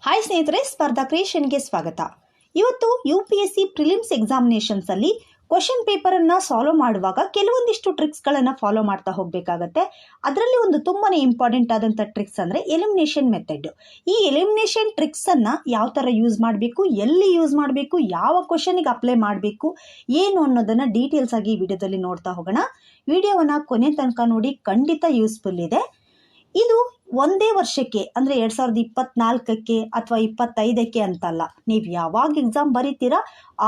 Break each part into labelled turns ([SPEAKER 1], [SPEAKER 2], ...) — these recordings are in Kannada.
[SPEAKER 1] ಹಾಯ್ ಸ್ನೇಹಿತರೆ, ಸ್ಪರ್ಧಾ ಕ್ರಿಯೇಷನ್ಗೆ ಸ್ವಾಗತ. ಇವತ್ತು UPSC ಪ್ರಿಲಿಮ್ಸ್ ಎಕ್ಸಾಮಿನೇಷನ್ಸಲ್ಲಿ ಕ್ವಶನ್ ಪೇಪರನ್ನು ಸಾಲ್ವ್ ಮಾಡುವಾಗ ಕೆಲವೊಂದಿಷ್ಟು ಟ್ರಿಕ್ಸ್ಗಳನ್ನು ಫಾಲೋ ಮಾಡ್ತಾ ಹೋಗಬೇಕಾಗತ್ತೆ. ಅದರಲ್ಲಿ ಒಂದು ತುಂಬಾ ಇಂಪಾರ್ಟೆಂಟ್ ಆದಂಥ ಟ್ರಿಕ್ಸ್ ಅಂದರೆ ಎಲಿಮಿನೇಷನ್ ಮೆಥಡ್. ಈ ಎಲಿಮಿನೇಷನ್ ಟ್ರಿಕ್ಸನ್ನು ಯಾವ ಥರ ಯೂಸ್ ಮಾಡಬೇಕು, ಎಲ್ಲಿ ಯೂಸ್ ಮಾಡಬೇಕು, ಯಾವ ಕ್ವಶನಿಗೆ ಅಪ್ಲೈ ಮಾಡಬೇಕು, ಏನು ಅನ್ನೋದನ್ನು ಡೀಟೇಲ್ಸ್ ಆಗಿ ಈ ವಿಡಿಯೋದಲ್ಲಿ ನೋಡ್ತಾ ಹೋಗೋಣ. ವಿಡಿಯೋವನ್ನು ಕೊನೆ ತನಕ ನೋಡಿ, ಖಂಡಿತ ಯೂಸ್ಫುಲ್ ಇದೆ. ಇದು ಒಂದೇ ವರ್ಷಕ್ಕೆ ಅಂದರೆ 2024ಕ್ಕೆ ಅಥವಾ 25ಕ್ಕೆ ಅಂತಲ್ಲ, ನೀವು ಯಾವಾಗ ಎಕ್ಸಾಮ್ ಬರೀತೀರಾ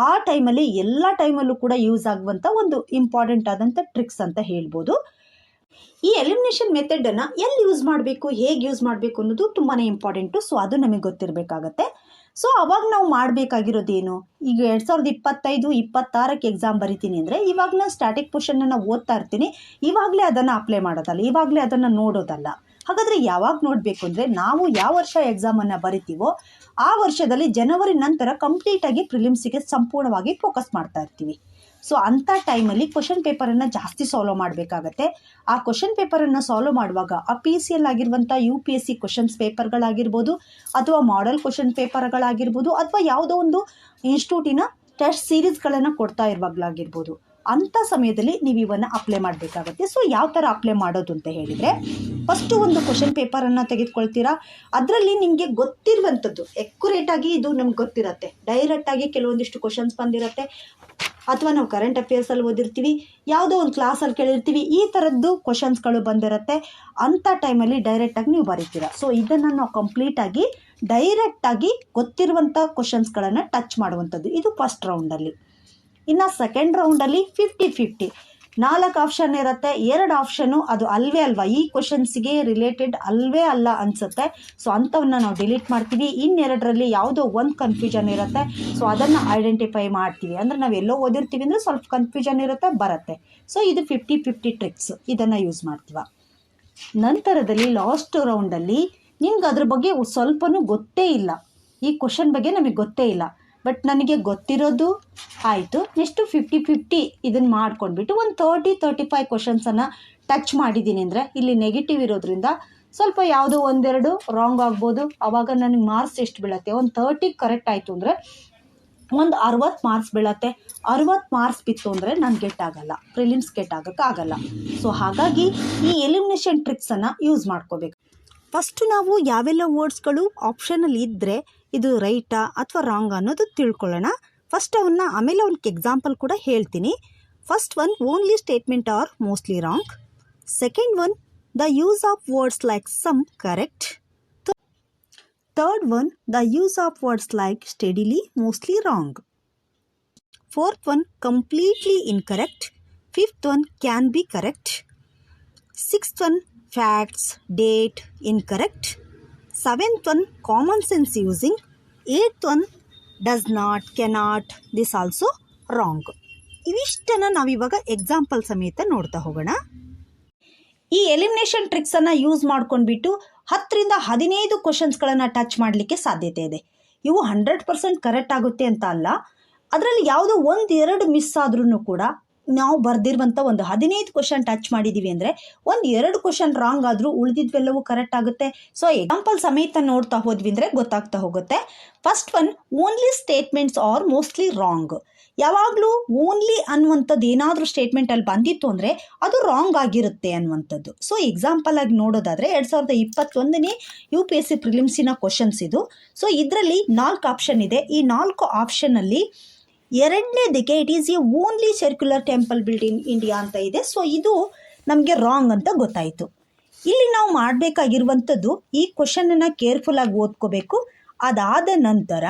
[SPEAKER 1] ಆ ಟೈಮಲ್ಲಿ ಎಲ್ಲ ಟೈಮಲ್ಲೂ ಕೂಡ ಯೂಸ್ ಆಗುವಂಥ ಒಂದು ಇಂಪಾರ್ಟೆಂಟ್ ಆದಂಥ ಟ್ರಿಕ್ಸ್ ಅಂತ ಹೇಳ್ಬೋದು. ಈ ಎಲಿಮಿನೇಷನ್ ಮೆಥಡನ್ನು ಎಲ್ಲಿ ಯೂಸ್ ಮಾಡಬೇಕು, ಹೇಗೆ ಯೂಸ್ ಮಾಡಬೇಕು ಅನ್ನೋದು ತುಂಬಾ ಇಂಪಾರ್ಟೆಂಟು. ಸೊ ಅದು ನಮಗೆ ಗೊತ್ತಿರಬೇಕಾಗತ್ತೆ. ಸೊ ಅವಾಗ ನಾವು ಮಾಡಬೇಕಾಗಿರೋದೇನು, ಈಗ 2025-26ಕ್ಕೆ ಎಕ್ಸಾಮ್ ಬರಿತೀನಿ ಅಂದರೆ ಇವಾಗ ನಾನು ಸ್ಟ್ಯಾಟಿಕ್ ಪೋರ್ಷನನ್ನು ಓದ್ತಾ ಇರ್ತೀನಿ, ಇವಾಗಲೇ ಅದನ್ನು ಅಪ್ಲೈ ಮಾಡೋದಲ್ಲ, ಇವಾಗಲೇ ಅದನ್ನು ನೋಡೋದಲ್ಲ. ಹಾಗಾದರೆ ಯಾವಾಗ ನೋಡಬೇಕು ಅಂದರೆ, ನಾವು ಯಾವ ವರ್ಷ ಎಕ್ಸಾಮನ್ನು ಬರಿತೀವೋ ಆ ವರ್ಷದಲ್ಲಿ ಜನವರಿ ನಂತರ ಕಂಪ್ಲೀಟಾಗಿ ಪ್ರಿಲಿಮ್ಸಿಗೆ ಸಂಪೂರ್ಣವಾಗಿ ಫೋಕಸ್ ಮಾಡ್ತಾ ಇರ್ತೀವಿ. ಸೊ ಅಂಥ ಟೈಮಲ್ಲಿ ಕ್ವಶನ್ ಪೇಪರನ್ನು ಜಾಸ್ತಿ ಸಾಲ್ವ್ ಮಾಡಬೇಕಾಗತ್ತೆ. ಆ ಕ್ವಶನ್ ಪೇಪರನ್ನು ಸಾಲ್ವ್ ಮಾಡುವಾಗ PCL ಆಗಿರುವಂಥ UPSC ಕ್ವಶನ್ಸ್ ಪೇಪರ್ಗಳಾಗಿರ್ಬೋದು, ಅಥವಾ ಮಾಡೆಲ್ ಕ್ವಶನ್ ಪೇಪರ್ಗಳಾಗಿರ್ಬೋದು, ಅಥವಾ ಯಾವುದೋ ಒಂದು ಇನ್ಸ್ಟಿಟ್ಯೂಟಿನ ಟೆಸ್ಟ್ ಸೀರೀಸ್ಗಳನ್ನು ಕೊಡ್ತಾ ಇರುವಾಗಲಾಗಿರ್ಬೋದು, ಅಂಥ ಸಮಯದಲ್ಲಿ ನೀವು ಇವನ್ನು ಅಪ್ಲೈ ಮಾಡಬೇಕಾಗತ್ತೆ. ಸೊ ಯಾವ ಥರ ಅಪ್ಲೈ ಮಾಡೋದು ಅಂತ ಹೇಳಿದರೆ, ಫಸ್ಟು ಒಂದು ಕ್ವಶನ್ ಪೇಪರನ್ನು ತೆಗೆದುಕೊಳ್ತೀರಾ. ಅದರಲ್ಲಿ ನಿಮಗೆ ಗೊತ್ತಿರುವಂಥದ್ದು ಎಕ್ಯುರೇಟಾಗಿ ಇದು ನಮ್ಗೆ ಗೊತ್ತಿರುತ್ತೆ. ಡೈರೆಕ್ಟಾಗಿ ಕೆಲವೊಂದಿಷ್ಟು ಕ್ವಶನ್ಸ್ ಬಂದಿರುತ್ತೆ, ಅಥವಾ ನಾವು ಕರೆಂಟ್ ಅಫೇರ್ಸಲ್ಲಿ ಓದಿರ್ತೀವಿ, ಯಾವುದೋ ಒಂದು ಕ್ಲಾಸಲ್ಲಿ ಕೇಳಿರ್ತೀವಿ, ಈ ಥರದ್ದು ಕ್ವಶನ್ಸ್ಗಳು ಬಂದಿರುತ್ತೆ. ಅಂಥ ಟೈಮಲ್ಲಿ ಡೈರೆಕ್ಟಾಗಿ ನೀವು ಬರೀತೀರಾ. ಸೊ ಇದನ್ನು ನಾವು ಕಂಪ್ಲೀಟಾಗಿ ಡೈರೆಕ್ಟಾಗಿ ಗೊತ್ತಿರುವಂಥ ಕ್ವಶನ್ಸ್ಗಳನ್ನು ಟಚ್ ಮಾಡುವಂಥದ್ದು. ಇದು ಫಸ್ಟ್ ರೌಂಡಲ್ಲಿ. ಇನ್ನು ಸೆಕೆಂಡ್ ರೌಂಡಲ್ಲಿ 50-50 4 ಆಪ್ಷನ್ ಇರುತ್ತೆ. 2 ಆಪ್ಷನು ಅದು ಅಲ್ವೇ ಅಲ್ವಾ, ಈ ಕ್ವಶನ್ಸಿಗೆ ರಿಲೇಟೆಡ್ ಅಲ್ವೇ ಅಲ್ಲ ಅನಿಸುತ್ತೆ. ಸೊ ಅಂಥವನ್ನ ನಾವು ಡಿಲೀಟ್ ಮಾಡ್ತೀವಿ. ಇನ್ನೆರಡರಲ್ಲಿ ಯಾವುದೋ ಒಂದು ಕನ್ಫ್ಯೂಷನ್ ಇರುತ್ತೆ. ಸೊ ಅದನ್ನು ಐಡೆಂಟಿಫೈ ಮಾಡ್ತೀವಿ. ಅಂದರೆ ನಾವು ಎಲ್ಲೋ ಓದಿರ್ತೀವಿ ಅಂದರೆ ಸ್ವಲ್ಪ ಕನ್ಫ್ಯೂಷನ್ ಇರುತ್ತೆ, ಬರುತ್ತೆ. ಸೊ ಇದು 50-50 ಟ್ರಿಕ್ಸ್, ಇದನ್ನು ಯೂಸ್ ಮಾಡ್ತೀವ. ನಂತರದಲ್ಲಿ ಲಾಸ್ಟ್ ರೌಂಡಲ್ಲಿ ನಿಮ್ಗೆ ಅದ್ರ ಬಗ್ಗೆ ಸ್ವಲ್ಪನೂ ಗೊತ್ತೇ ಇಲ್ಲ, ಈ ಕ್ವಶನ್ ಬಗ್ಗೆ ನಮಗೆ ಗೊತ್ತೇ ಇಲ್ಲ, ಬಟ್ ನನಗೆ ಗೊತ್ತಿರೋದು ಆಯಿತು. ನೆಕ್ಸ್ಟು 50-50 ಇದನ್ನು ಮಾಡ್ಕೊಂಡ್ಬಿಟ್ಟು ಒಂದು 30-35 ಕ್ವಶನ್ಸನ್ನು ಟಚ್ ಮಾಡಿದ್ದೀನಿ ಅಂದರೆ, ಇಲ್ಲಿ ನೆಗೆಟಿವ್ ಇರೋದ್ರಿಂದ ಸ್ವಲ್ಪ ಯಾವುದೋ ಒಂದೆರಡು ರಾಂಗ್ ಆಗ್ಬೋದು. ಆವಾಗ ನನಗೆ ಮಾರ್ಕ್ಸ್ ಎಷ್ಟು ಬೀಳುತ್ತೆ, ಒಂದು 30 ಕರೆಕ್ಟ್ ಆಯಿತು ಅಂದರೆ ಒಂದು 60 ಮಾರ್ಕ್ಸ್ ಬೀಳತ್ತೆ. 60 ಮಾರ್ಕ್ಸ್ ಬಿತ್ತು ಅಂದರೆ ನಾನು ಗೆಟ್ ಆಗಲ್ಲ, ಪ್ರಿಲಿಮ್ಸ್ ಗೆಟ್ ಆಗೋಕ್ಕಾಗಲ್ಲ. ಸೊ ಹಾಗಾಗಿ ಈ ಎಲಿಮಿನೇಷನ್ ಟ್ರಿಕ್ಸನ್ನು ಯೂಸ್ ಮಾಡ್ಕೋಬೇಕು. ಫಸ್ಟು ನಾವು ಯಾವೆಲ್ಲ ವರ್ಡ್ಸ್ಗಳು ಆಪ್ಷನಲ್ಲಿ ಇದ್ದರೆ ಇದು ರೈಟಾ ಅಥವಾ ರಾಂಗ್ ಅನ್ನೋದು ತಿಳ್ಕೊಳ್ಳೋಣ. ಫಸ್ಟ್ ಅವನ್ನ ಆಮೇಲೆ ಅವ್ನಿಗೆ ಎಕ್ಸಾಂಪಲ್ ಕೂಡ ಹೇಳ್ತೀನಿ. First one, only statement are mostly wrong. Second one, the use of words like some correct. Third one, the use of words like steadily mostly wrong. Fourth one, completely incorrect. Fifth one, can be correct. Sixth one, facts, date, incorrect. Seventh one, common sense using. Eighth one, does not, cannot, this also wrong. ಇವಿಷ್ಟನ್ನು ನಾವಿವಾಗ ಎಕ್ಸಾಂಪಲ್ ಸಮೇತ ನೋಡ್ತಾ ಹೋಗೋಣ. ಈ ಎಲಿಮಿನೇಷನ್ ಟ್ರಿಕ್ಸನ್ನು ಯೂಸ್ ಮಾಡ್ಕೊಂಡ್ಬಿಟ್ಟು 10-15 ಕ್ವಶನ್ಸ್ಗಳನ್ನು ಟಚ್ ಮಾಡಲಿಕ್ಕೆ ಸಾಧ್ಯತೆ ಇದೆ. ಇವು 100% ಕರೆಕ್ಟ್ ಆಗುತ್ತೆ ಅಂತ ಅಲ್ಲ, ಅದರಲ್ಲಿ ಯಾವುದೋ 1-2 ಮಿಸ್ ಆದ್ರೂ ಕೂಡ ನಾವು ಬರೆದಿರುವಂಥ ಒಂದು 15 ಕ್ವಶನ್ ಟಚ್ ಮಾಡಿದ್ದೀವಿ ಅಂದರೆ 1-2 ಕ್ವಶನ್ ರಾಂಗ್ ಆದರೂ ಉಳಿದಿದ್ವೆಲ್ಲವೂ ಕರೆಕ್ಟ್ ಆಗುತ್ತೆ. ಸೊ ಎಕ್ಸಾಂಪಲ್ ಸಮೇತ ನೋಡ್ತಾ ಹೋದ್ವಿ ಅಂದರೆ ಗೊತ್ತಾಗ್ತಾ ಹೋಗುತ್ತೆ. First one, only statements are mostly wrong. ಯಾವಾಗಲೂ ಓನ್ಲಿ ಅನ್ನುವಂಥದ್ದು ಏನಾದರೂ ಸ್ಟೇಟ್ಮೆಂಟಲ್ಲಿ ಬಂದಿತ್ತು ಅಂದರೆ ಅದು ರಾಂಗ್ ಆಗಿರುತ್ತೆ ಅನ್ನುವಂಥದ್ದು. ಸೊ ಎಕ್ಸಾಂಪಲ್ ಆಗಿ ನೋಡೋದಾದರೆ 2021ನೇ UPSC ಪ್ರಿಲಿಮ್ಸಿನ ಕ್ವಶನ್ಸ್ ಇದು. ಸೊ ಇದರಲ್ಲಿ 4 ಆಪ್ಷನ್ ಇದೆ. ಈ 4 ಆಪ್ಷನ್ನಲ್ಲಿ ಎರಡನೇದಕ್ಕೆ it is a only circular temple build in India ಅಂತ ಇದೆ. ಸೊ ಇದು ನಮಗೆ ರಾಂಗ್ ಅಂತ ಗೊತ್ತಾಯಿತು. ಇಲ್ಲಿ ನಾವು ಮಾಡಬೇಕಾಗಿರುವಂಥದ್ದು ಈ ಕ್ವಶನನ್ನು ಕೇರ್ಫುಲ್ಲಾಗಿ ಓದ್ಕೋಬೇಕು. ಅದಾದ ನಂತರ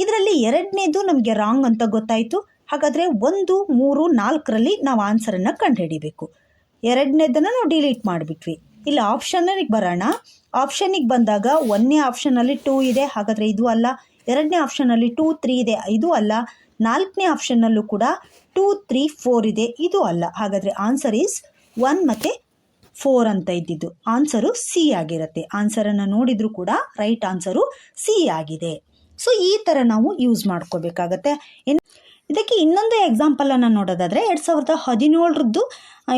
[SPEAKER 1] ಇದರಲ್ಲಿ ಎರಡನೇದು ನಮಗೆ ರಾಂಗ್ ಅಂತ ಗೊತ್ತಾಯಿತು. ಹಾಗಾದರೆ 1, 3, 4ರಲ್ಲಿ ನಾವು ಆನ್ಸರನ್ನು ಕಂಡುಹಿಡಿಬೇಕು. ಎರಡನೇದನ್ನು ನಾವು ಡಿಲೀಟ್ ಮಾಡಿಬಿಟ್ವಿ. ಇಲ್ಲಿ ಆಪ್ಷನ್ನಿಗೆ ಬರೋಣ. ಆಪ್ಷನ್ನಿಗೆ ಬಂದಾಗ 1ನೇ ಆಪ್ಷನಲ್ಲಿ 2 ಇದೆ, ಹಾಗಾದರೆ ಇದು ಅಲ್ಲ. 2ನೇ ಆಪ್ಷನಲ್ಲಿ 2, 3 ಇದೆ, ಇದು ಅಲ್ಲ. 4ನೇ ಆಪ್ಷನ್ನಲ್ಲೂ ಕೂಡ 2, 3, 4 ಇದೆ, ಇದು ಅಲ್ಲ. ಹಾಗಾದರೆ ಆನ್ಸರ್ ಈಸ್ 1 ಮತ್ತು 4 ಅಂತ ಇದ್ದಿದ್ದು. ಆನ್ಸರು C ಆಗಿರುತ್ತೆ. ಆನ್ಸರನ್ನು ನೋಡಿದರೂ ಕೂಡ ರೈಟ್ ಆನ್ಸರು C ಆಗಿದೆ. ಸೊ ಈ ಥರ ನಾವು ಯೂಸ್ ಮಾಡ್ಕೋಬೇಕಾಗತ್ತೆ. ಇದಕ್ಕೆ ಇನ್ನೊಂದು ಎಕ್ಸಾಂಪಲನ್ನು ನೋಡೋದಾದರೆ 2017ರದ್ದು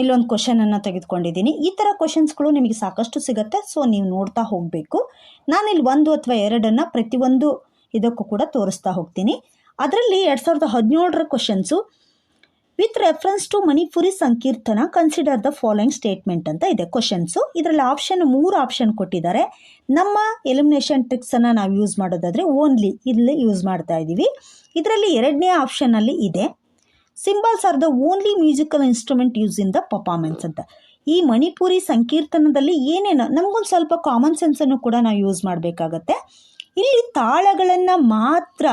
[SPEAKER 1] ಇಲ್ಲೊಂದು ಕ್ವಶನನ್ನು ತೆಗೆದುಕೊಂಡಿದ್ದೀನಿ. ಈ ಥರ ಕ್ವಶನ್ಸ್ಗಳು ನಿಮಗೆ ಸಾಕಷ್ಟು ಸಿಗುತ್ತೆ. ಸೊ ನೀವು ನೋಡ್ತಾ ಹೋಗಬೇಕು. ನಾನಿಲ್ಲಿ 1 ಅಥವಾ 2 ಪ್ರತಿಯೊಂದು ಇದಕ್ಕೂ ಕೂಡ ತೋರಿಸ್ತಾ ಹೋಗ್ತೀನಿ. ಅದರಲ್ಲಿ 2017ರ questions with reference to Manipuri Sankirtana consider the following statement ಅಂತ ಇದೆ ಕ್ವಶನ್ಸು. ಇದರಲ್ಲಿ 3 ಆಪ್ಷನ್ ಕೊಟ್ಟಿದ್ದಾರೆ. ನಮ್ಮ ಎಲಿಮಿನೇಷನ್ ಟ್ರಿಕ್ಸನ್ನು ನಾವು ಯೂಸ್ ಮಾಡೋದಾದರೆ ಓನ್ಲಿ ಇಲ್ಲಿ ಯೂಸ್ ಮಾಡ್ತಾ ಇದ್ದೀವಿ. ಇದರಲ್ಲಿ 2ನೇ ಆಪ್ಷನಲ್ಲಿ ಇದೆ symbols are the only musical instrument use in the performance ಅಂತ. ಈ ಮಣಿಪುರಿ ಸಂಕೀರ್ತನದಲ್ಲಿ ಏನೇನು ನಮಗೊಂದು ಸ್ವಲ್ಪ ಕಾಮನ್ ಸೆನ್ಸನ್ನು ಕೂಡ ನಾವು ಯೂಸ್ ಮಾಡಬೇಕಾಗತ್ತೆ. ಇಲ್ಲಿ ತಾಳಗಳನ್ನು ಮಾತ್ರ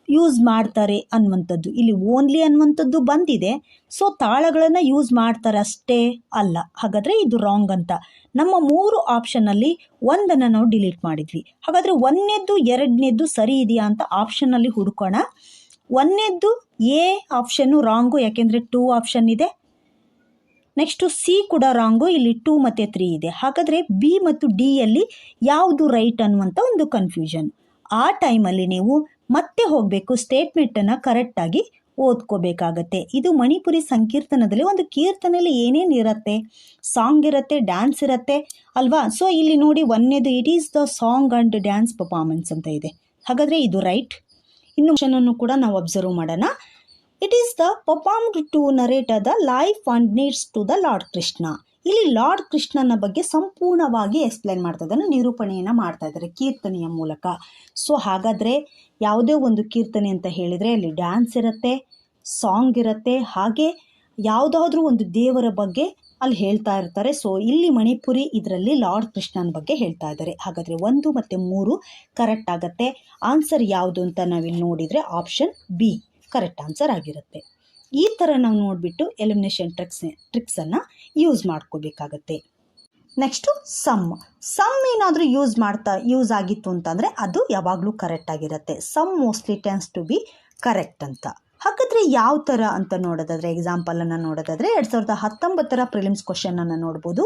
[SPEAKER 1] ಯೂಸ್ ಮಾಡ್ತಾರೆ ಅನ್ನುವಂಥದ್ದು, ಇಲ್ಲಿ ಓನ್ಲಿ ಅನ್ನುವಂಥದ್ದು ಬಂದಿದೆ. ಸೊ ತಾಳಗಳನ್ನು ಯೂಸ್ ಮಾಡ್ತಾರೆ ಅಷ್ಟೇ ಅಲ್ಲ. ಹಾಗಾದರೆ ಇದು ರಾಂಗ್ ಅಂತ ನಮ್ಮ 3 ಆಪ್ಷನ್ನಲ್ಲಿ 1 ನಾವು ಡಿಲೀಟ್ ಮಾಡಿದ್ವಿ. ಹಾಗಾದರೆ 1ನೇದ್ದು 2ನೇದ್ದು ಸರಿ ಇದೆಯಾ ಅಂತ ಆಪ್ಷನ್ನಲ್ಲಿ ಹುಡುಕೋಣ. 1ನೇದ್ದು ಎ ಆಪ್ಷನ್ನು ರಾಂಗು, ಯಾಕೆಂದರೆ 2 ಆಪ್ಷನ್ ಇದೆ. ನೆಕ್ಸ್ಟು ಸಿ ಕೂಡ ರಾಂಗು, ಇಲ್ಲಿ 2 ಮತ್ತು 3 ಇದೆ. ಹಾಗಾದರೆ ಬಿ ಮತ್ತು ಡಿಯಲ್ಲಿ ಯಾವುದು ರೈಟ್ ಅನ್ನುವಂಥ ಒಂದು ಕನ್ಫ್ಯೂಷನ್. ಆ ಟೈಮಲ್ಲಿ ನೀವು ಮತ್ತೆ ಹೋಗಬೇಕು, ಸ್ಟೇಟ್ಮೆಂಟನ್ನು ಕರೆಕ್ಟಾಗಿ ಓದ್ಕೋಬೇಕಾಗತ್ತೆ. ಇದು ಮಣಿಪುರಿ ಸಂಕೀರ್ತನದಲ್ಲಿ ಒಂದು ಕೀರ್ತನೆಯಲ್ಲಿ ಏನೇನು ಇರುತ್ತೆ, ಸಾಂಗ್ ಇರುತ್ತೆ, ಡ್ಯಾನ್ಸ್ ಇರುತ್ತೆ ಅಲ್ವಾ. ಸೊ ಇಲ್ಲಿ ನೋಡಿ 1ನೇದು it is the song and dance performance ಅಂತ ಇದೆ. ಹಾಗಾದರೆ ಇದು ರೈಟ್. ಇನ್ನು ಕ್ವಶನನ್ನು ಕೂಡ ನಾವು ಅಬ್ಸರ್ವ್ ಮಾಡೋಣ. It is the performed to narrate the life and needs to the Lord Krishna. ಇಲ್ಲಿ ಲಾರ್ಡ್ ಕೃಷ್ಣನ ಬಗ್ಗೆ ಸಂಪೂರ್ಣವಾಗಿ ಎಕ್ಸ್ಪ್ಲೈನ್ ಮಾಡ್ತಾ ಇದ್ದಾರೆ, ನಿರೂಪಣೆಯನ್ನು ಮಾಡ್ತಾ ಇದ್ದಾರೆ ಕೀರ್ತನೆಯ ಮೂಲಕ. ಸೊ ಹಾಗಾದರೆ ಯಾವುದೇ ಒಂದು ಕೀರ್ತನೆ ಅಂತ ಹೇಳಿದರೆ ಅಲ್ಲಿ ಡ್ಯಾನ್ಸ್ ಇರುತ್ತೆ, ಸಾಂಗ್ ಇರುತ್ತೆ, ಹಾಗೆ ಯಾವುದಾದ್ರೂ ಒಂದು ದೇವರ ಬಗ್ಗೆ ಅಲ್ಲಿ ಹೇಳ್ತಾ ಇರ್ತಾರೆ. ಸೊ ಇಲ್ಲಿ ಮಣಿಪುರಿ ಇದರಲ್ಲಿ ಲಾರ್ಡ್ ಕೃಷ್ಣನ ಬಗ್ಗೆ ಹೇಳ್ತಾ ಇದ್ದಾರೆ. ಹಾಗಾದರೆ 1 ಮತ್ತು 3 ಕರೆಕ್ಟ್ ಆಗುತ್ತೆ. ಆನ್ಸರ್ ಯಾವುದು ಅಂತ ನಾವಿಲ್ಲಿ ನೋಡಿದರೆ ಆಪ್ಷನ್ ಬಿ ಕರೆಕ್ಟ್ ಆನ್ಸರ್ ಆಗಿರುತ್ತೆ. ಈ ಥರ ನಾವು ನೋಡಿಬಿಟ್ಟು ಎಲಿಮಿನೇಷನ್ ಟ್ರಿಕ್ಸನ್ನು ಯೂಸ್ ಮಾಡ್ಕೋಬೇಕಾಗತ್ತೆ. ನೆಕ್ಸ್ಟು ಸಮ್ ಏನಾದರೂ ಯೂಸ್ ಆಗಿತ್ತು ಅಂತಂದರೆ ಅದು ಯಾವಾಗಲೂ ಕರೆಕ್ಟ್ ಆಗಿರುತ್ತೆ. Some mostly tends to be correct ಅಂತ. ಹಾಗಾದರೆ ಯಾವ ಥರ ಅಂತ ನೋಡೋದಾದರೆ ಎಕ್ಸಾಂಪಲನ್ನು ನೋಡೋದಾದರೆ 2019ರ ಪ್ರಿಲಿಮ್ಸ್ ಕ್ವಶನನ್ನು ನೋಡ್ಬೋದು.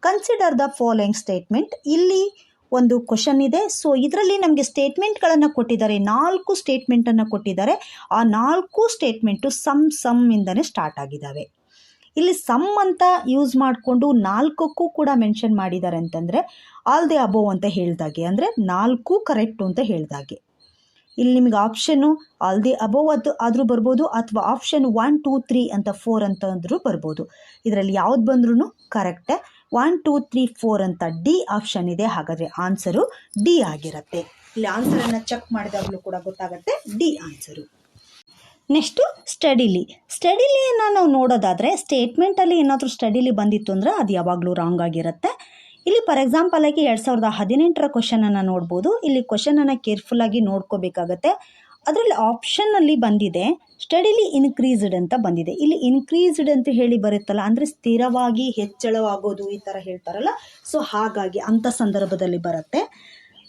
[SPEAKER 1] Consider the following statement. ಇಲ್ಲಿ ಒಂದು ಕ್ವಶನ್ ಇದೆ. ಸೊ ಇದರಲ್ಲಿ ನಮಗೆ ಸ್ಟೇಟ್ಮೆಂಟ್ಗಳನ್ನು ಕೊಟ್ಟಿದ್ದಾರೆ, 4 ಸ್ಟೇಟ್ಮೆಂಟನ್ನು ಕೊಟ್ಟಿದ್ದಾರೆ. ಆ 4 ಸ್ಟೇಟ್ಮೆಂಟು ಸಮ್ ಇಂದನೇ ಸ್ಟಾರ್ಟ್ ಆಗಿದ್ದಾವೆ. ಇಲ್ಲಿ ಸಮ್ ಅಂತ ಯೂಸ್ ಮಾಡಿಕೊಂಡು 4ಕ್ಕೂ ಕೂಡ ಮೆನ್ಷನ್ ಮಾಡಿದ್ದಾರೆ ಅಂತಂದರೆ ಆಲ್ ದಿ ಅಬೋವ್ ಅಂತ ಹೇಳ್ದಾಗೆ, ಅಂದರೆ 4 ಕರೆಕ್ಟು ಅಂತ ಹೇಳ್ದಾಗೆ. ಇಲ್ಲಿ ನಿಮಗೆ ಆಪ್ಷನ್ನು ಆಲ್ ದಿ ಅಬೋವ್ ಆದರೂ ಬರ್ಬೋದು, ಅಥವಾ ಆಪ್ಷನ್ 1 2 3 ಅಂತ 4 ಅಂತ ಅಂದರೂ ಬರ್ಬೋದು. ಇದರಲ್ಲಿ ಯಾವ್ದು ಬಂದ್ರೂ ಕರೆಕ್ಟೇ. 1 2 3 4 ಅಂತ ಡಿ ಆಪ್ಷನ್ ಇದೆ. ಹಾಗಾದರೆ ಆನ್ಸರು ಡಿ ಆಗಿರುತ್ತೆ. ಇಲ್ಲಿ ಆನ್ಸರನ್ನು ಚೆಕ್ ಮಾಡಿದಾಗಲೂ ಕೂಡ ಗೊತ್ತಾಗುತ್ತೆ ಡಿ ಆನ್ಸರು. ನೆಕ್ಸ್ಟು ಸ್ಟಡಿಲಿಯನ್ನು ನಾವು ನೋಡೋದಾದರೆ ಸ್ಟೇಟ್ಮೆಂಟಲ್ಲಿ ಏನಾದರೂ ಸ್ಟಡಿಲಿ ಬಂದಿತ್ತು ಅಂದರೆ ಅದು ಯಾವಾಗಲೂ ರಾಂಗ್ ಆಗಿರುತ್ತೆ. ಇಲ್ಲಿ ಫಾರ್ ಎಕ್ಸಾಂಪಲ್ ಆಗಿ 2018ರ ಕ್ವಶನನ್ನು ನೋಡ್ಬೋದು. ಇಲ್ಲಿ ಕ್ವಶನನ್ನು ಕೇರ್ಫುಲ್ಲಾಗಿ ನೋಡ್ಕೋಬೇಕಾಗತ್ತೆ. ಅದರಲ್ಲಿ ಆಪ್ಷನ್ನಲ್ಲಿ ಬಂದಿದೆ ಸ್ಟಡಿಲಿ ಇನ್ಕ್ರೀಸ್ಡ್ ಅಂತ ಬಂದಿದೆ. ಇಲ್ಲಿ ಇನ್ಕ್ರೀಸ್ಡ್ ಅಂತ ಹೇಳಿ ಬರುತ್ತಲ್ಲ, ಅಂದರೆ ಸ್ಥಿರವಾಗಿ ಹೆಚ್ಚಳವಾಗೋದು ಈ ಥರ ಹೇಳ್ತಾರಲ್ಲ. ಸೊ ಹಾಗಾಗಿ ಅಂಥ ಸಂದರ್ಭದಲ್ಲಿ ಬರುತ್ತೆ,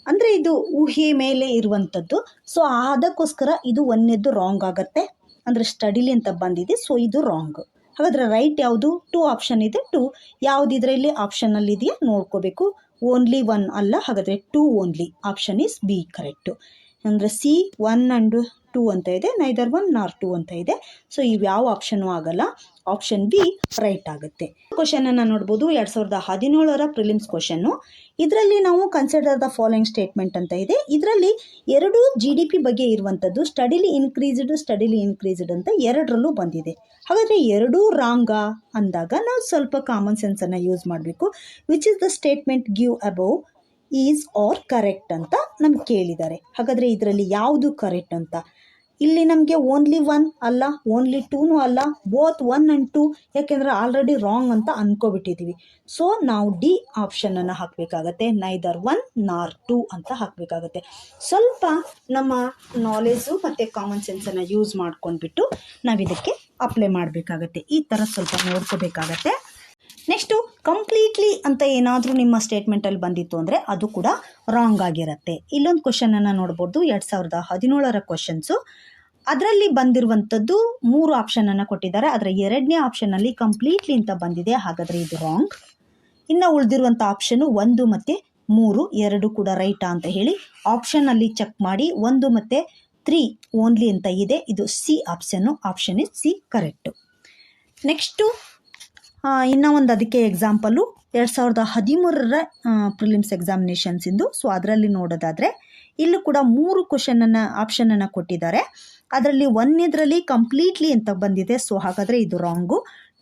[SPEAKER 1] ಅಂದರೆ ಇದು ಊಹೆ ಮೇಲೆ ಇರುವಂಥದ್ದು. ಸೊ ಅದಕ್ಕೋಸ್ಕರ ಇದು 1ನೇದ್ದು ರಾಂಗ್ ಆಗುತ್ತೆ, ಅಂದರೆ ಸ್ಟಡಿಲಿ ಅಂತ ಬಂದಿದೆ. ಸೊ ಇದು ರಾಂಗ್. ಹಾಗಾದರೆ ರೈಟ್ ಯಾವುದು? 2 ಆಪ್ಷನ್ ಇದೆ. 2 ಯಾವುದು ಇದರಲ್ಲಿ ಆಪ್ಷನ್ನಲ್ಲಿ ಇದೆಯಾ ನೋಡ್ಕೋಬೇಕು. ಓನ್ಲಿ 1 ಅಲ್ಲ, ಹಾಗಾದರೆ 2 only. Option is B correct. ಅಂದರೆ ಸಿ 1 ಆ್ಯಂಡ್ 2 ಅಂತ ಇದೆ, ನೈದರ್ 1 ನಾರ್ 2 ಅಂತ ಇದೆ. ಸೊ ಇವು ಯಾವ ಆಪ್ಷನ್ನು ಆಗಲ್ಲ, ಆಪ್ಷನ್ ಬಿ ರೈಟ್ ಆಗುತ್ತೆ. ಕ್ವಶನನ್ನು ನೋಡ್ಬೋದು 2017ರ ಪ್ರಿಲಿಮ್ಸ್ ಕ್ವಶನ್ನು. ಇದರಲ್ಲಿ ನಾವು ಕನ್ಸಿಡರ್ ದ ಫಾಲೋಯಿಂಗ್ ಸ್ಟೇಟ್ಮೆಂಟ್ ಅಂತ ಇದೆ. ಇದರಲ್ಲಿ 2 GDP ಬಗ್ಗೆ ಇರುವಂಥದ್ದು, ಸ್ಟಡಿಲಿ ಇನ್ಕ್ರೀಸ್ಡ್ ಅಂತ 2ರಲ್ಲೂ ಬಂದಿದೆ. ಹಾಗಾದರೆ 2 ರಾಂಗಾ ಅಂದಾಗ ನಾವು ಸ್ವಲ್ಪ ಕಾಮನ್ ಸೆನ್ಸನ್ನು ಯೂಸ್ ಮಾಡಬೇಕು. Which is the statement give above is are correct ಅಂತ ನಮ್ಗೆ ಕೇಳಿದ್ದಾರೆ. ಹಾಗಾದರೆ ಇದರಲ್ಲಿ ಯಾವುದು ಕರೆಕ್ಟ್ ಅಂತ. ಇಲ್ಲಿ ನಮಗೆ ಓನ್ಲಿ 1 ಅಲ್ಲ, ಓನ್ಲಿ 2 ಅಲ್ಲ, ಬೋತ್ 1 ಆ್ಯಂಡ್ 2, ಯಾಕೆಂದರೆ ಆಲ್ರೆಡಿ ರಾಂಗ್ ಅಂತ ಅಂದ್ಕೊಬಿಟ್ಟಿದ್ದೀವಿ. ಸೊ ನಾವು ಡಿ ಆಪ್ಷನನ್ನು ಹಾಕಬೇಕಾಗತ್ತೆ, ನೈದರ್ 1 ನಾರ್ 2 ಅಂತ ಹಾಕಬೇಕಾಗತ್ತೆ. ಸ್ವಲ್ಪ ನಮ್ಮ ನಾಲೆಜು ಮತ್ತು ಕಾಮನ್ ಸೆನ್ಸನ್ನು ಯೂಸ್ ಮಾಡ್ಕೊಂಡ್ಬಿಟ್ಟು ನಾವಿದಕ್ಕೆ ಅಪ್ಲೈ ಮಾಡಬೇಕಾಗತ್ತೆ. ಈ ಥರ ಸ್ವಲ್ಪ ನೋಡ್ಕೋಬೇಕಾಗತ್ತೆ. ನೆಕ್ಸ್ಟು ಕಂಪ್ಲೀಟ್ಲಿ ಅಂತ ಏನಾದರೂ ನಿಮ್ಮ ಸ್ಟೇಟ್ಮೆಂಟಲ್ಲಿ ಬಂದಿತ್ತು ಅಂದರೆ ಅದು ಕೂಡ ರಾಂಗ್ ಆಗಿರುತ್ತೆ. ಇಲ್ಲೊಂದು ಕ್ವಶನನ್ನು ನೋಡ್ಬೋದು 2017ರ ಕ್ವಶನ್ಸು. ಅದರಲ್ಲಿ ಬಂದಿರುವಂಥದ್ದು 3 ಆಪ್ಷನನ್ನು ಕೊಟ್ಟಿದ್ದಾರೆ. ಅದರ 2ನೇ ಆಪ್ಷನ್ನಲ್ಲಿ ಕಂಪ್ಲೀಟ್ಲಿ ಅಂತ ಬಂದಿದೆ. ಹಾಗಾದರೆ ಇದು ರಾಂಗ್. ಇನ್ನು ಉಳಿದಿರುವಂಥ ಆಪ್ಷನ್ನು 1 ಮತ್ತು 3 2 ಕೂಡ ರೈಟಾ ಅಂತ ಹೇಳಿ ಆಪ್ಷನ್ನಲ್ಲಿ ಚೆಕ್ ಮಾಡಿ 1 ಮತ್ತು 3 ಓನ್ಲಿ ಅಂತ ಇದೆ. ಇದು C option. Option is C correct. Next ಇನ್ನೂ ಒಂದು ಅದಕ್ಕೆ ಎಕ್ಸಾಂಪಲು 2013 ಪ್ರಿಲಿಮ್ಸ್ ಎಕ್ಸಾಮಿನೇಷನ್ಸಿಂದು. ಸೊ ಅದರಲ್ಲಿ ನೋಡೋದಾದರೆ ಇಲ್ಲೂ ಕೂಡ 3 ಆಪ್ಷನನ್ನು ಕೊಟ್ಟಿದ್ದಾರೆ. ಅದರಲ್ಲಿ 1ನೇದರಲ್ಲಿ ಕಂಪ್ಲೀಟ್ಲಿ ಅಂತ ಬಂದಿದೆ. ಸೊ ಹಾಗಾದರೆ ಇದು ರಾಂಗು.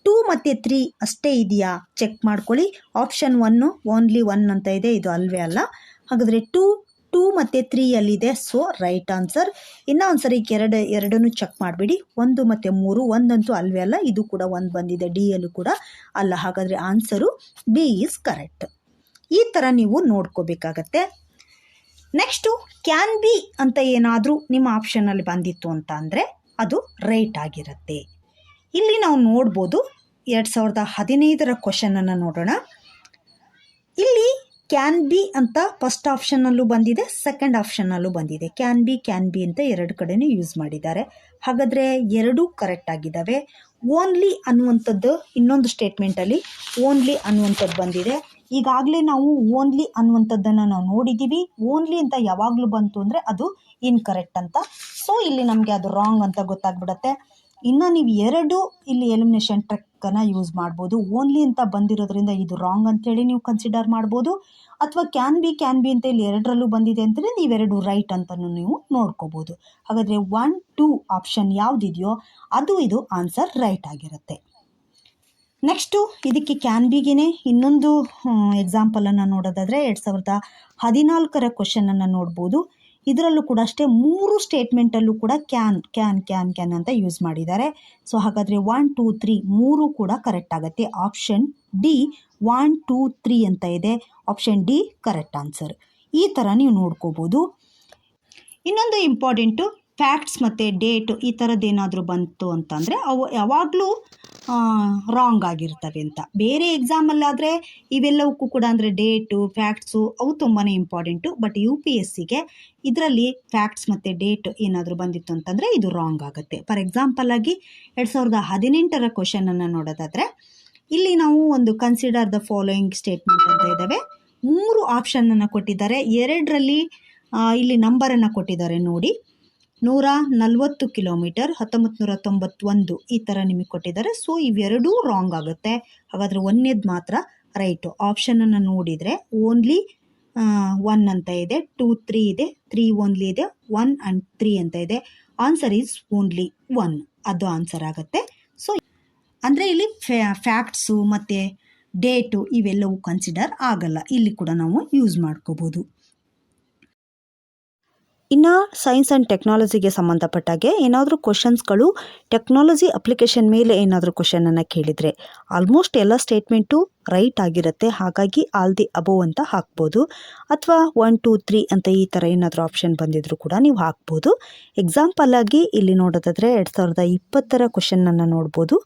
[SPEAKER 1] 2 ಮತ್ತು 3 ಅಷ್ಟೇ ಇದೆಯಾ ಚೆಕ್ ಮಾಡ್ಕೊಳ್ಳಿ. ಆಪ್ಷನ್ 1 ಓನ್ಲಿ 1 ಅಂತ ಇದೆ, ಇದು ಅಲ್ವೇ ಅಲ್ಲ. ಹಾಗಾದರೆ 2 ಮತ್ತು 3 ಅಲ್ಲಿದೆ. So right answer. ಇನ್ನೂ ಒಂದು ಸರಿ ಎರಡನ್ನೂ ಚೆಕ್ ಮಾಡಿಬಿಡಿ. 1 ಮತ್ತು 3 ಒಂದಂತೂ ಅಲ್ವೇ ಅಲ್ಲ, ಇದು ಕೂಡ 1 ಬಂದಿದೆ. ಡಿ ಯಲ್ಲೂ ಕೂಡ ಅಲ್ಲ. ಹಾಗಾದರೆ ಆನ್ಸರು ಬಿ ಈಸ್ ಕರೆಕ್ಟ್. ಈ ಥರ ನೀವು ನೋಡ್ಕೋಬೇಕಾಗತ್ತೆ. ನೆಕ್ಸ್ಟು ಕ್ಯಾನ್ ಬಿ ಅಂತ ಏನಾದರೂ ನಿಮ್ಮ ಆಪ್ಷನಲ್ಲಿ ಬಂದಿತ್ತು ಅಂತ ಅಂದರೆ ಅದು ರೈಟ್ ಆಗಿರುತ್ತೆ. ಇಲ್ಲಿ ನಾವು ನೋಡ್ಬೋದು 2015 ಕ್ವಶನನ್ನು ನೋಡೋಣ. ಇಲ್ಲಿ ಕ್ಯಾನ್ ಬಿ ಅಂತ ಫಸ್ಟ್ ಆಪ್ಷನ್ನಲ್ಲೂ ಬಂದಿದೆ, ಸೆಕೆಂಡ್ ಆಪ್ಷನ್ನಲ್ಲೂ ಬಂದಿದೆ. ಕ್ಯಾನ್ ಬಿ ಅಂತ ಎರಡು ಕಡೆನೂ ಯೂಸ್ ಮಾಡಿದ್ದಾರೆ. ಹಾಗಾದರೆ ಎರಡೂ ಕರೆಕ್ಟ್ ಆಗಿದ್ದಾವೆ. ಓನ್ಲಿ ಅನ್ನುವಂಥದ್ದು ಇನ್ನೊಂದು ಸ್ಟೇಟ್ಮೆಂಟಲ್ಲಿ ಓನ್ಲಿ ಅನ್ನುವಂಥದ್ದು ಬಂದಿದೆ. ಈಗಾಗಲೇ ನಾವು ಓನ್ಲಿ ಅನ್ನುವಂಥದ್ದನ್ನು ನಾವು ನೋಡಿದ್ದೀವಿ. ಓನ್ಲಿ ಅಂತ ಯಾವಾಗಲೂ ಬಂತು ಅಂದರೆ ಅದು ಇನ್ಕರೆಕ್ಟ್ ಅಂತ. ಸೊ ಇಲ್ಲಿ ನಮಗೆ ಅದು ರಾಂಗ್ ಅಂತ ಗೊತ್ತಾಗ್ಬಿಡುತ್ತೆ. ಇನ್ನು ನೀವು ಇಲ್ಲಿ ಎಲಿಮಿನೇಷನ್ ಟ್ರಿಕ್ಕನ್ನು ಯೂಸ್ ಮಾಡ್ಬೋದು. ಓನ್ಲಿ ಅಂತ ಬಂದಿರೋದ್ರಿಂದ ಇದು ರಾಂಗ್ ಅಂತೇಳಿ ನೀವು ಕನ್ಸಿಡರ್ ಮಾಡ್ಬೋದು. ಅಥವಾ ಕ್ಯಾನ್ ಬಿ ಅಂತ ಇಲ್ಲಿ ಎರಡರಲ್ಲೂ ಬಂದಿದೆ ಅಂತಲೇ ನೀವೆರಡು ರೈಟ್ ಅಂತಲೂ ನೀವು ನೋಡ್ಕೋಬೋದು. ಹಾಗಾದರೆ 1, 2 ಆಪ್ಷನ್ ಯಾವುದಿದೆಯೋ ಇದು ಆನ್ಸರ್ ರೈಟ್ ಆಗಿರುತ್ತೆ. ನೆಕ್ಸ್ಟು ಇದಕ್ಕೆ ಕ್ಯಾನ್ ಬಿಗೇ ಇನ್ನೊಂದು ಎಕ್ಸಾಂಪಲನ್ನು ನೋಡೋದಾದರೆ 2014 ಕ್ವಶನನ್ನು ನೋಡ್ಬೋದು. ಇದರಲ್ಲೂ ಕೂಡ ಅಷ್ಟೇ 3 ಸ್ಟೇಟ್ಮೆಂಟಲ್ಲೂ ಕೂಡ ಕ್ಯಾನ್ ಅಂತ ಯೂಸ್ ಮಾಡಿದ್ದಾರೆ. ಸೊ ಹಾಗಾದರೆ 1, 2, 3 3 ಕೂಡ ಕರೆಕ್ಟ್ ಆಗುತ್ತೆ. ಆಪ್ಷನ್ ಡಿ 1, 2, 3 ಅಂತ ಇದೆ. Option D correct answer. ಈ ಥರ ನೀವು ನೋಡ್ಕೋಬೋದು. ಇನ್ನೊಂದು ಇಂಪಾರ್ಟೆಂಟು ಫ್ಯಾಕ್ಟ್ಸ್ ಮತ್ತು ಡೇಟು ಈ ಥರದ್ದೇನಾದರೂ ಬಂತು ಅಂತಂದರೆ ಅವು ಯಾವಾಗಲೂ ರಾಂಗ್ ಆಗಿರ್ತವೆ ಅಂತ. ಬೇರೆ ಎಕ್ಸಾಮಲ್ಲಾದರೆ ಇವೆಲ್ಲವಕ್ಕೂ ಕೂಡ ಅಂದರೆ ಡೇಟು ಫ್ಯಾಕ್ಟ್ಸು ಅವು ತುಂಬಾ ಇಂಪಾರ್ಟೆಂಟು. ಬಟ್ UPSCಗೆ ಇದರಲ್ಲಿ ಫ್ಯಾಕ್ಟ್ಸ್ ಮತ್ತು ಡೇಟ್ ಏನಾದರೂ ಬಂದಿತ್ತು ಅಂತಂದರೆ ಇದು ರಾಂಗ್ ಆಗುತ್ತೆ. ಫಾರ್ ಎಕ್ಸಾಂಪಲ್ ಆಗಿ 2018 ಕ್ವಶನನ್ನು ನೋಡೋದಾದರೆ ಇಲ್ಲಿ ನಾವು ಒಂದು ಕನ್ಸಿಡರ್ ದ ಫಾಲೋಯಿಂಗ್ ಸ್ಟೇಟ್ಮೆಂಟ್ ಅಂತ ಇದ್ದಾವೆ. 3 ಆಪ್ಷನನ್ನು ಕೊಟ್ಟಿದ್ದಾರೆ. 2ರಲ್ಲಿ ಇಲ್ಲಿ ನಂಬರನ್ನು ಕೊಟ್ಟಿದ್ದಾರೆ ನೋಡಿ. 140 ಕಿಲೋಮೀಟರ್, 1991 ಈ ಥರ ನಿಮಗೆ ಕೊಟ್ಟಿದ್ದಾರೆ. ಸೊ ಇವೆರಡೂ ರಾಂಗ್ ಆಗುತ್ತೆ. ಹಾಗಾದರೆ 1ನೇದು ಮಾತ್ರ ರೈಟು. ಆಪ್ಷನನ್ನು ನೋಡಿದರೆ ಓನ್ಲಿ 1 ಅಂತ ಇದೆ, 2, 3 ಇದೆ, 3 ಓನ್ಲಿ ಇದೆ, 1 and 3 ಅಂತ ಇದೆ. ಆನ್ಸರ್ ಈಸ್ ಓನ್ಲಿ 1 ಅದು ಆನ್ಸರ್ ಆಗುತ್ತೆ. ಸೊ ಅಂದರೆ ಇಲ್ಲಿ ಫ್ಯಾಕ್ಟ್ಸು ಮತ್ತು ಡೇಟು ಇವೆಲ್ಲವೂ ಕನ್ಸಿಡರ್ ಆಗಲ್ಲ. ಇಲ್ಲಿ ಕೂಡ ನಾವು ಯೂಸ್ ಮಾಡ್ಕೋಬೋದು. ಇನ್ನು ಸೈನ್ಸ್ ಆ್ಯಂಡ್ ಟೆಕ್ನಾಲಜಿಗೆ ಸಂಬಂಧಪಟ್ಟಾಗೆ ಏನಾದರೂ ಕ್ವಶನ್ಸ್ಗಳು ಟೆಕ್ನಾಲಜಿ ಅಪ್ಲಿಕೇಶನ್ ಮೇಲೆ ಏನಾದರೂ ಕ್ವಶನನ್ನು ಕೇಳಿದರೆ ಆಲ್ಮೋಸ್ಟ್ ಎಲ್ಲ ಸ್ಟೇಟ್ಮೆಂಟು ರೈಟ್ ಆಗಿರುತ್ತೆ. ಹಾಗಾಗಿ ಆಲ್ ದಿ ಅಬೋವ್ ಅಂತ ಹಾಕ್ಬೋದು. ಅಥವಾ 1, 2, 3 ಅಂತ ಈ ಥರ ಏನಾದರೂ ಆಪ್ಷನ್ ಬಂದಿದ್ದರೂ ಕೂಡ ನೀವು ಹಾಕ್ಬೋದು. ಎಕ್ಸಾಂಪಲ್ ಆಗಿ ಇಲ್ಲಿ ನೋಡೋದಾದರೆ 2020 ಕ್ವಶನನ್ನು ನೋಡ್ಬೋದು.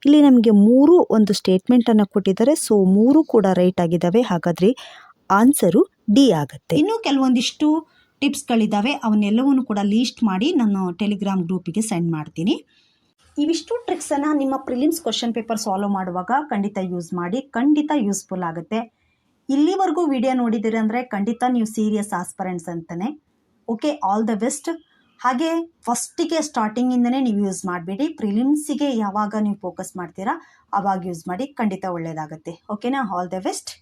[SPEAKER 1] ಇಲ್ಲಿ ನಮಗೆ 3 ಒಂದು ಸ್ಟೇಟ್ಮೆಂಟನ್ನು ಕೊಟ್ಟಿದ್ದಾರೆ. ಸೊ 3 ಕೂಡ ರೈಟ್ ಆಗಿದ್ದಾವೆ. ಹಾಗಾದರೆ ಆನ್ಸರು ಡಿ ಆಗುತ್ತೆ. ಇನ್ನು ಕೆಲವೊಂದಿಷ್ಟು ಟಿಪ್ಸ್ಗಳಿದ್ದಾವೆ, ಅವನ್ನೆಲ್ಲವನ್ನೂ ಕೂಡ ಲೀಸ್ಟ್ ಮಾಡಿ ನಾನು ಟೆಲಿಗ್ರಾಮ್ ಗ್ರೂಪಿಗೆ ಸೆಂಡ್ ಮಾಡ್ತೀನಿ. ಇವಿಷ್ಟು ಟ್ರಿಕ್ಸನ್ನು ನಿಮ್ಮ ಪ್ರಿಲಿಮ್ಸ್ ಕ್ವಶನ್ ಪೇಪರ್ ಸಾಲ್ವ್ ಮಾಡುವಾಗ ಖಂಡಿತ ಯೂಸ್ ಮಾಡಿ, ಖಂಡಿತ ಯೂಸ್ಫುಲ್ ಆಗುತ್ತೆ. ಇಲ್ಲಿವರೆಗೂ ವಿಡಿಯೋ ನೋಡಿದ್ದೀರಿ ಅಂದರೆ ಖಂಡಿತ ನೀವು ಸೀರಿಯಸ್ ಆಸ್ಪರೆಂಟ್ಸ್ ಅಂತಲೇ. Okay, all the best. ಹಾಗೆ ಫಸ್ಟಿಗೆ ಸ್ಟಾರ್ಟಿಂಗಿಂದನೇ ನೀವು ಯೂಸ್ ಮಾಡಬೇಡಿ. ಪ್ರಿಲಿಮ್ಸಿಗೆ ಯಾವಾಗ ನೀವು ಫೋಕಸ್ ಮಾಡ್ತೀರಾ ಆವಾಗ ಯೂಸ್ ಮಾಡಿ, ಖಂಡಿತ ಒಳ್ಳೆಯದಾಗುತ್ತೆ. ಓಕೆನಾ? All the best.